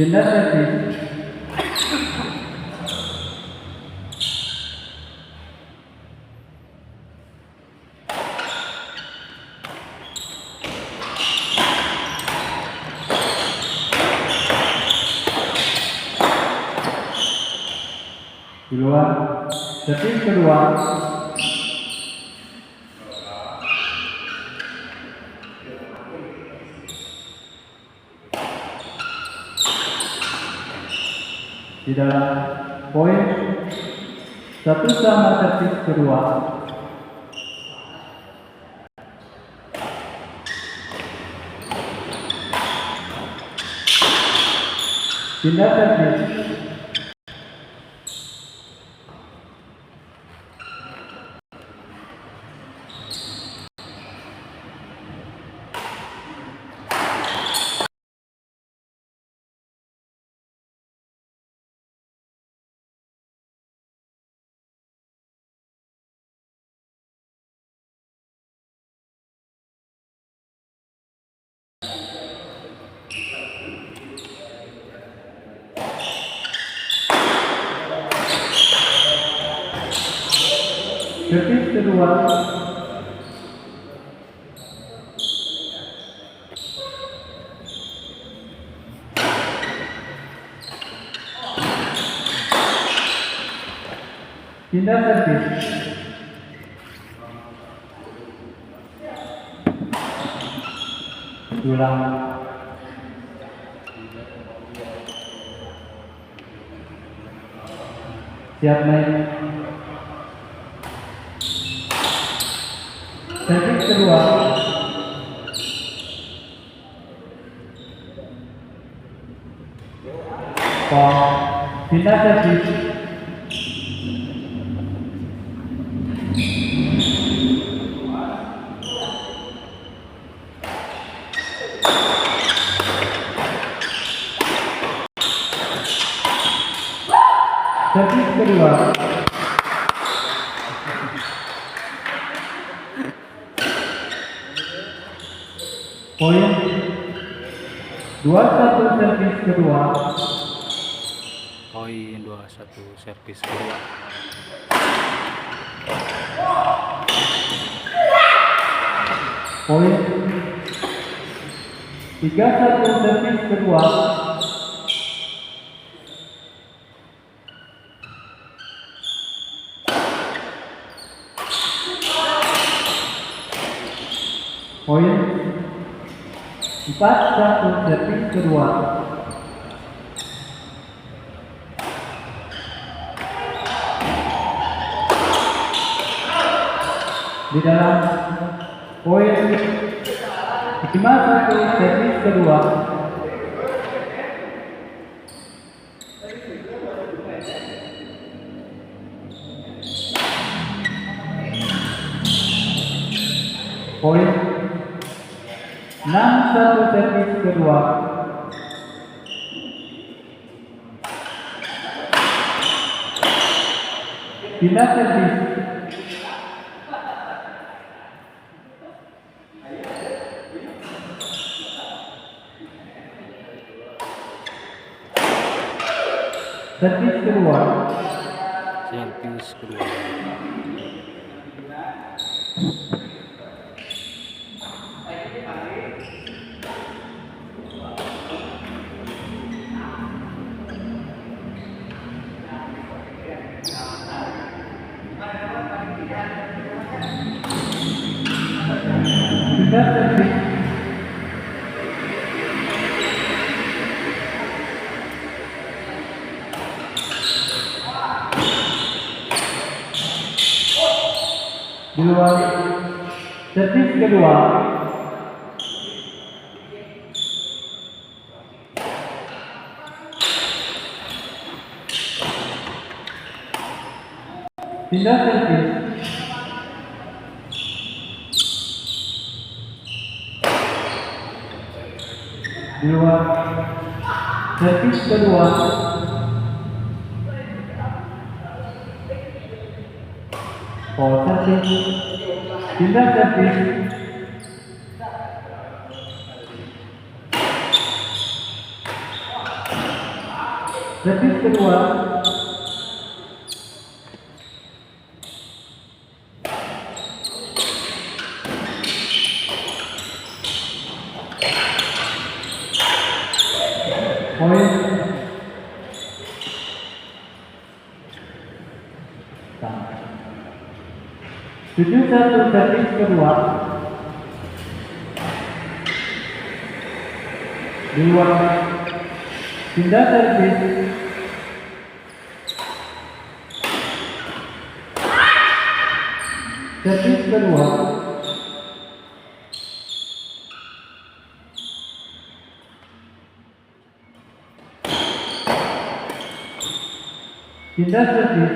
Pindah servis. Di luar, servis kedua. Di dalam poin 1 sama servis kedua. Pindah servis. Servis kedua. Pindah servis. Ulang. Siap naik. Servis kedua. Pindah servis. Servis kedua. Poin 21 servis kedua. Poin 21 servis kedua. Poin 31 servis kedua. Poin 41 servis kedua. Di dalam poin 51 servis kedua. Poin 61 servis kedua. Pindah servis. Servis kedua. Servis kedua. Pindah servis. Di luar, servis kedua. Pindah servis. Di luar, servis kedua. Servis. Pindah servis. servis kedua, poin. 7-1 servis kedua, di luar, pindah servis, servis kedua, pindah servis,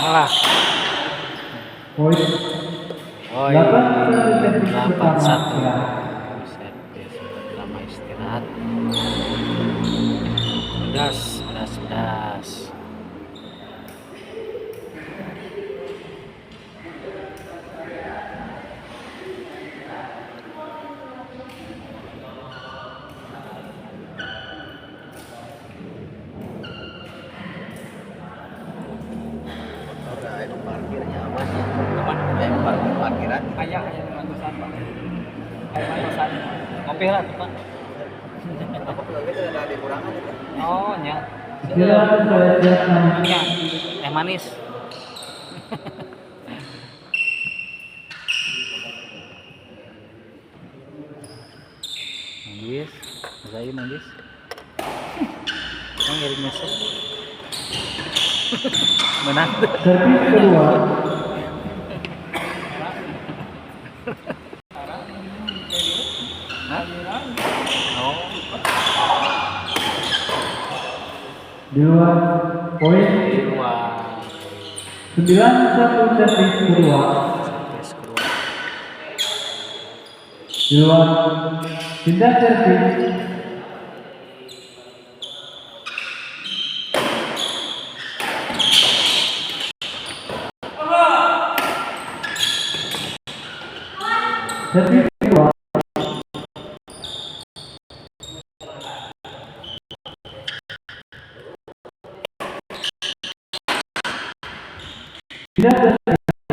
Alah. poin. Oh, 8-1 servis 8-1. pertama, Servis pertama istirahat. Pedas. Itu parkirnya apa sih? Parkiran. Ayah yang mantusan Pak. Ayah mantusan. Ngopi lah tuh Pak. Aku bilang itu ada dikurangan itu. Oh nya. istirahat saya siapkan. Iya. Teh manis. Manggis, saya manggis. Yang ngirim mesej. Menang. Servis kedua, Hah? Oh, di luar, poin. di luar. 9-1 servis kedua, Servis kedua. di luar, pindah servis, servis kedua, pindah servis,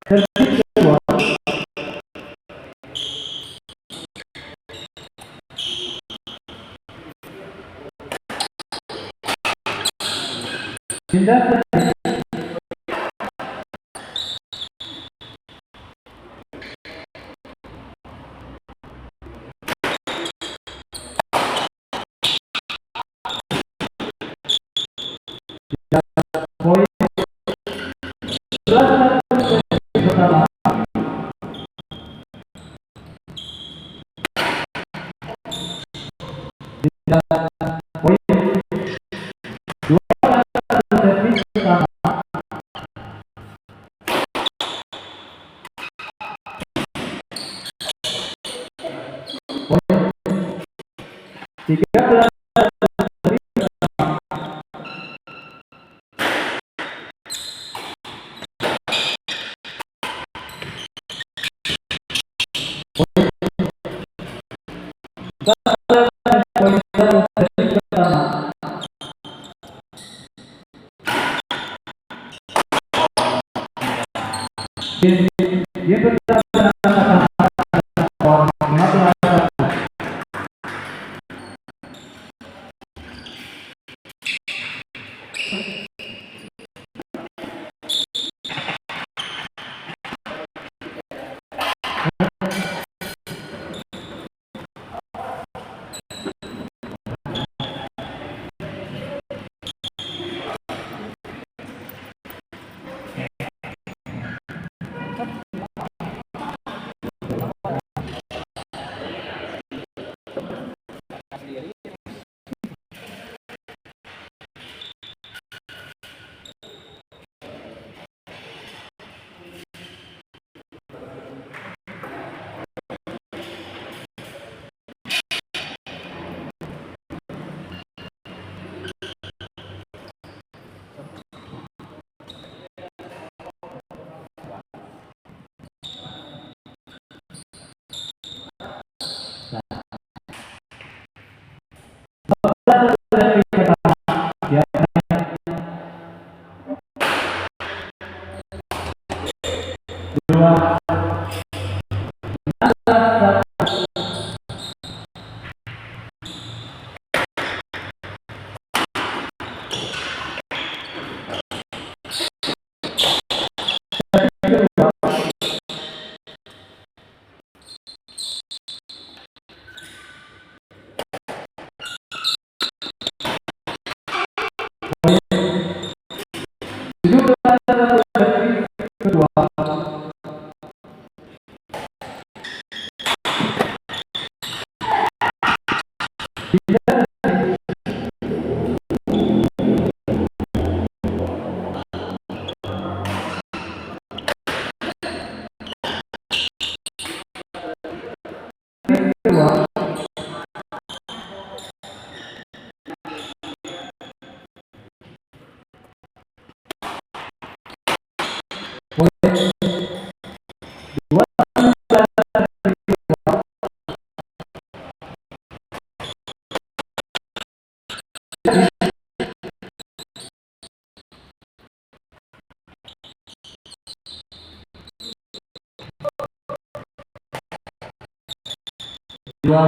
servis kedua, pindah servis, poin. 11-1 servis pertama, poin. 12-1 servis pertama, poin. 13 servis Itu ya, dua, kedua, kedua, dua,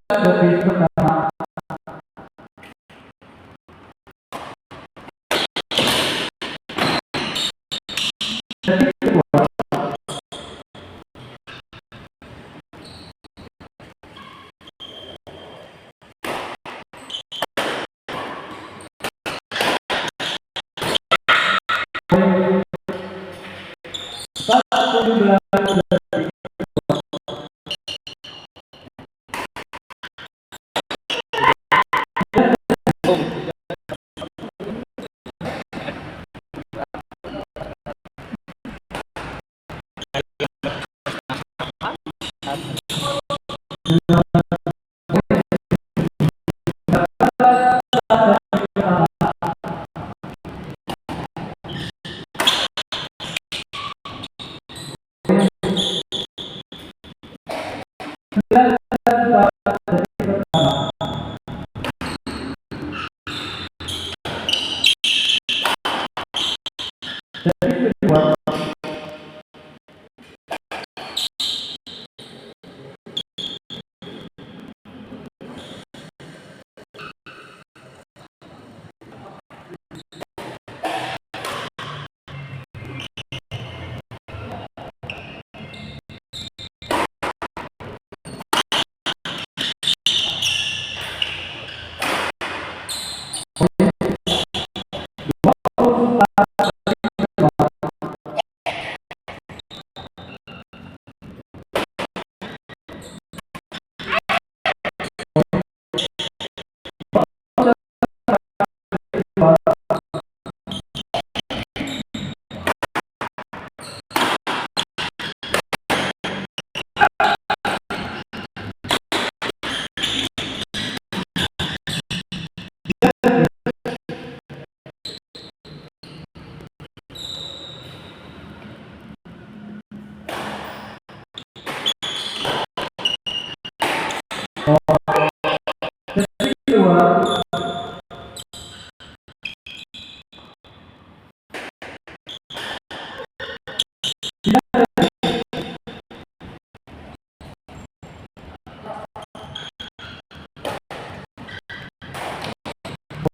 servis pertama, servis kedua, poin 17. Detik kedua.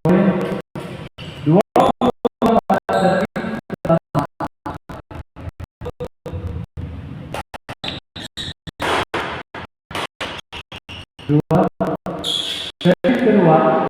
Poin 24 detik pertama. Dua detik kedua.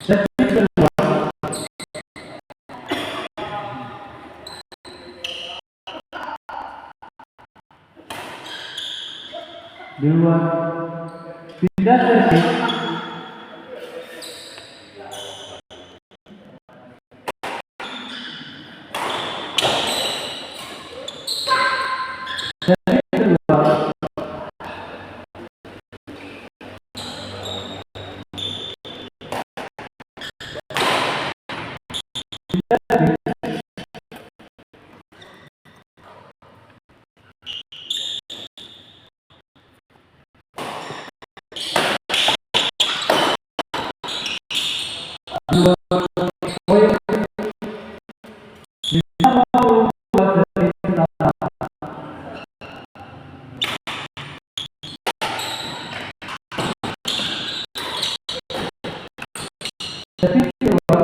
Detik kedua. Dua. Tidak detik. Detik kedua. Dua poin 52 detik pertama. Detik kedua.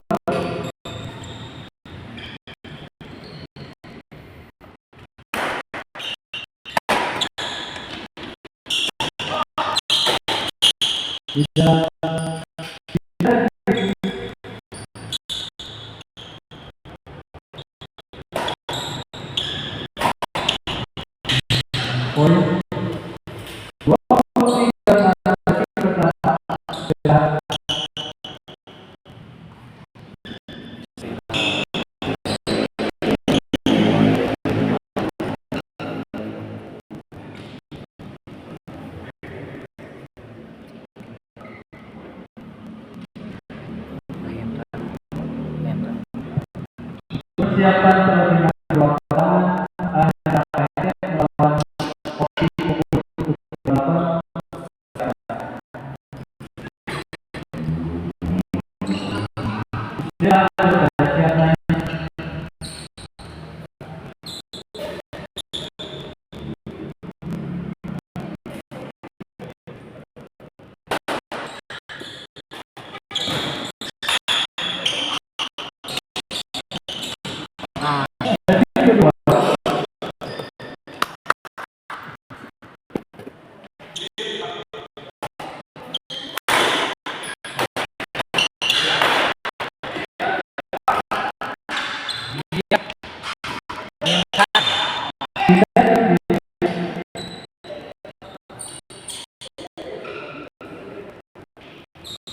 Tidak. Poin 23 detik pertama. Sudah. Persiapan pertandingan dua pasangan antara PSM melawan Oki pukul 8. Siap, sudah siap main. Detik kedua.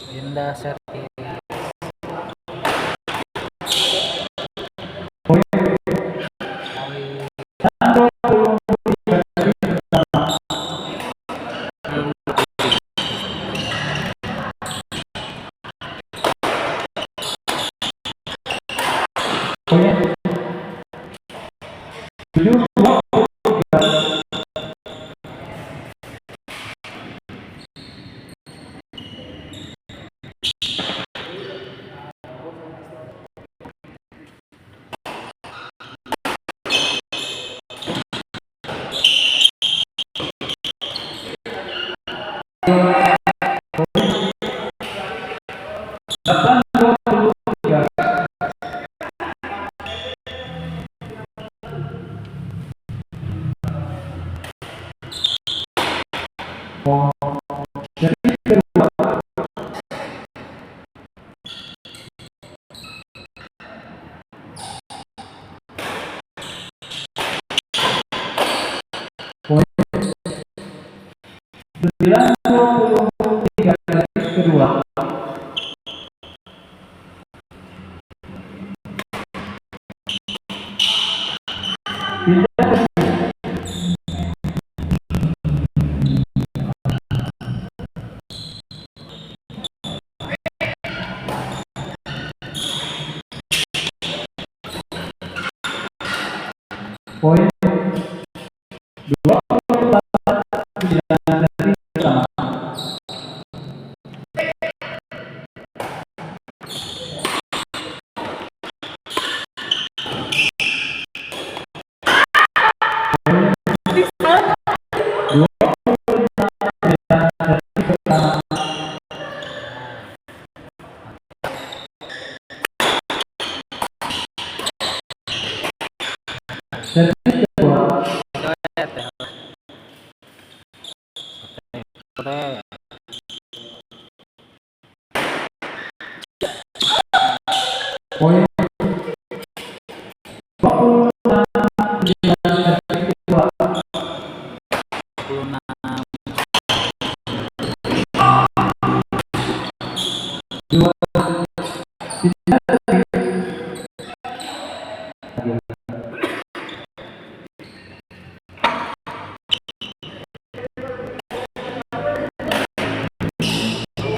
Dinda Serti. Poin Awi 23 detik pertama. Poin 23. Poin 8-23. Detik kedua. Poin 90 kedua. Tindakan poin 24 dari pertama. Servis kedua. Boleh. Poin 26 servis kedua. 26. Dua.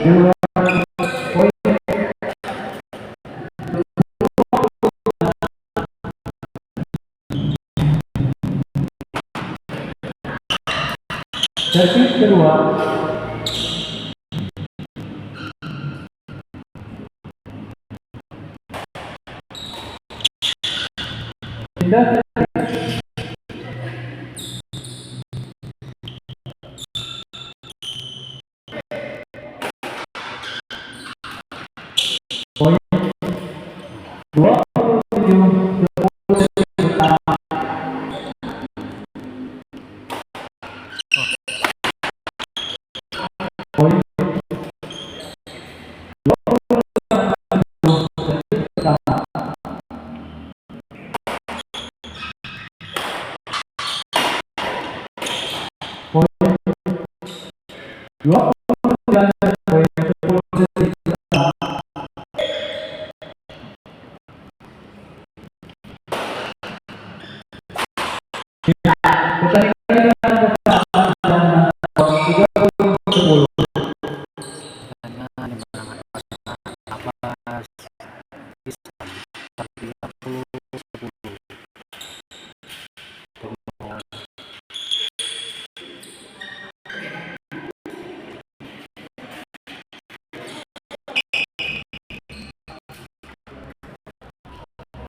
Dua poin servis kedua. Tindakan poin 27 pertama. Poin 28 servis pertama. Poin 29 poin 10 servis pertama. Pertandingan